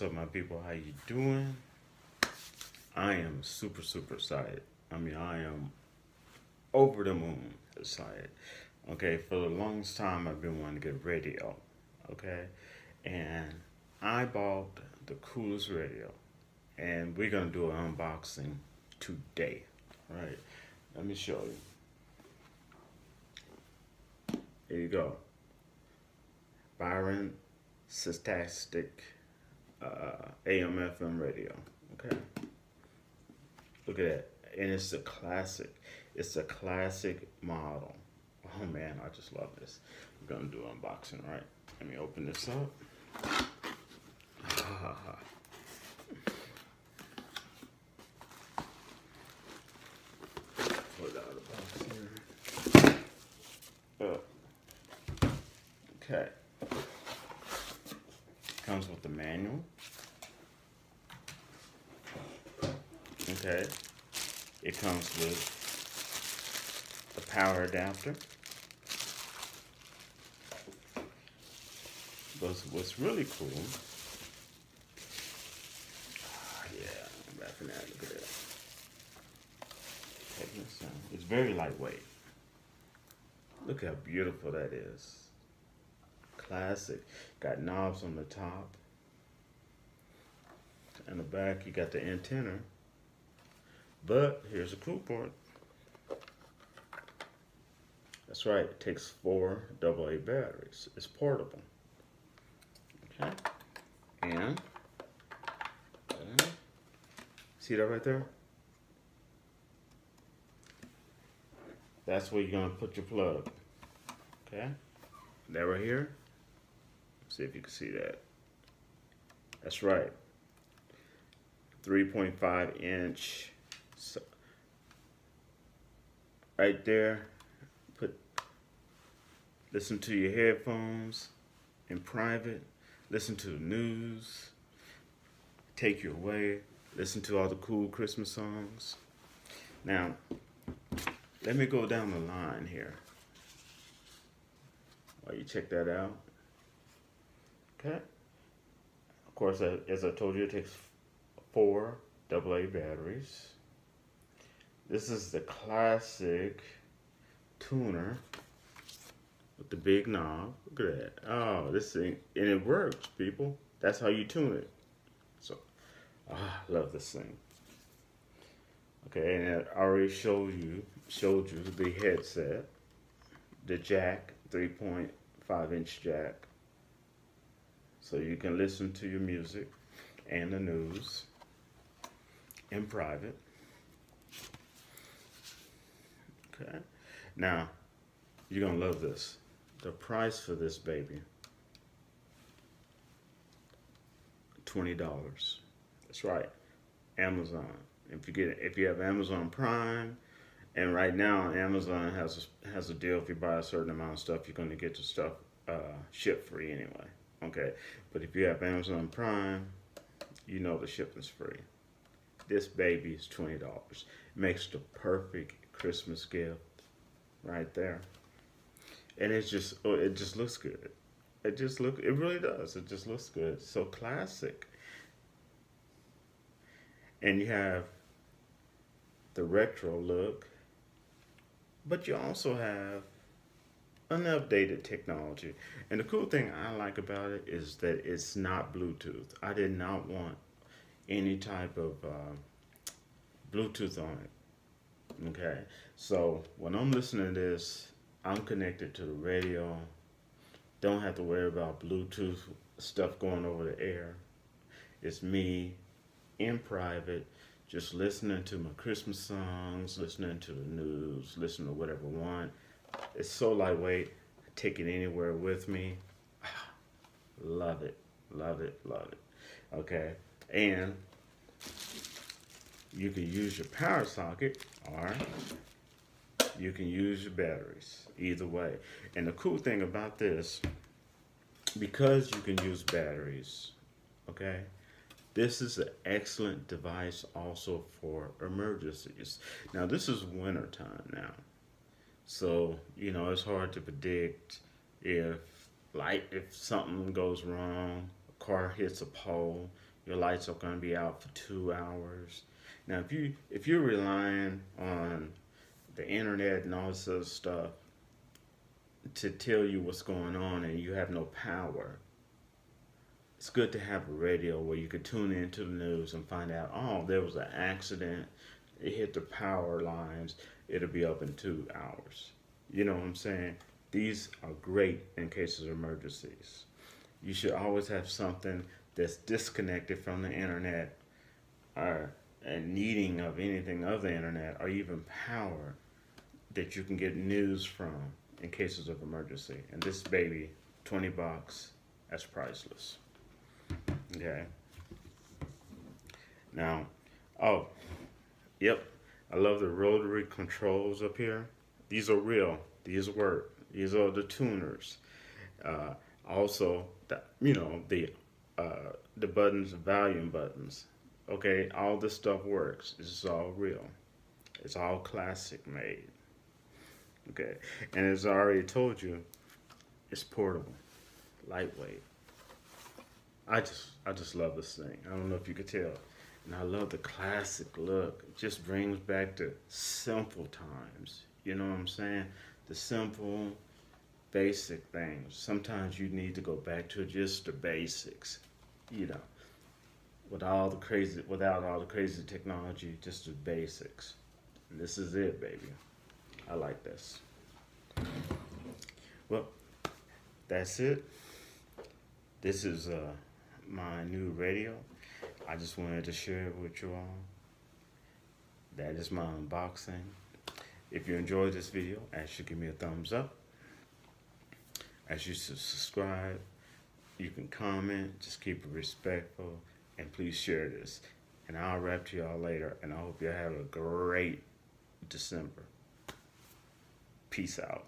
What's up, my people? How you doing? I am super excited. I mean, I am over the moon excited. Okay, for the longest time, I've been wanting to get a radio. Okay, and I bought the coolest radio, and we're gonna do an unboxing today. All right, let me show you. Here you go, Byron Statics AM/FM radio. Okay, look at that, and it's a classic. It's a classic model. Oh man, I just love this. We're gonna do an unboxing, right? Let me open this up. Pull it out of the box here. Okay. Comes with the manual. Okay. It comes with a power adapter. But what's really cool, yeah, I'm wrapping that, look at that. Taking this down. It's very lightweight. Look how beautiful that is. Classic. Got knobs on the top. In the back, you got the antenna. But here's a cool part. That's right, it takes 4 AA batteries. It's portable. Okay. And see that right there? That's where you're gonna put your plug. Okay? That right here. See if you can see that. That's right. 3.5 inch. Right there. Listen to your headphones in private. Listen to the news. Take you away. Listen to all the cool Christmas songs. Now, let me go down the line here while you check that out. Okay. Of course, as I told you, it takes 4 AA batteries. This is the classic tuner with the big knob. Look at that. Oh, this thing, and it works, people. That's how you tune it. So, I love this thing. Okay, and I already showed you the headset, the jack, 3.5 inch jack. So you can listen to your music and the news in private. Okay. Now, you're gonna love this. The price for this baby, $20. That's right, Amazon. If you have Amazon Prime, and right now Amazon has a deal. If you buy a certain amount of stuff, you're gonna get the stuff shipped free anyway. Okay, but if you have Amazon Prime, you know the shipping's free. This baby is $20. Makes the perfect Christmas gift right there. And it just looks good. It really does. It just looks good. So classic. And you have the retro look, but you also have an updated technology. And the cool thing I like about it is that it's not Bluetooth. I did not want any type of Bluetooth on it. Okay, so when I'm listening to this, I'm connected to the radio. Don't have to worry about Bluetooth stuff going over the air. It's me in private, just listening to my Christmas songs, listening to the news, listening to whatever I want. It's so lightweight. Take it anywhere with me. Love it, love it, love it. Okay, and you can use your power socket or you can use your batteries, either way. And the cool thing about this, because you can use batteries, okay, this is an excellent device also for emergencies. Now, this is winter time now. So, you know, it's hard to predict if something goes wrong, a car hits a pole, Your lights are going to be out for 2 hours. Now, if you're relying on the internet and all this other stuff to tell you what's going on and you have no power, it's good to have a radio where you could tune into the news and find out, oh, there was an accident, it hit the power lines, it'll be up in 2 hours. You know what I'm saying? These are great in cases of emergencies. You should always have something that's disconnected from the internet or and needing of anything of the internet or even power that you can get news from in cases of emergency. And this baby, 20 bucks, that's priceless. Okay. Now, oh, yep. I love the rotary controls up here. These are real. These work. These are the tuners. Also, the buttons, volume buttons. Okay, all this stuff works. This is all real. It's all classic made. Okay, and as I already told you, it's portable, lightweight. I just love this thing. I don't know if you could tell. And I love the classic look. It just brings back the simple times. You know what I'm saying? The simple, basic things. Sometimes you need to go back to just the basics. You know, without all the crazy technology, just the basics. And this is it, baby. I like this. Well, that's it. This is my new radio. I just wanted to share it with you all. That is my unboxing. If you enjoyed this video, I ask you to give me a thumbs up. As you subscribe, you can comment, just keep it respectful, and please share this. And I'll rap to y'all later, and I hope you have a great December. Peace out.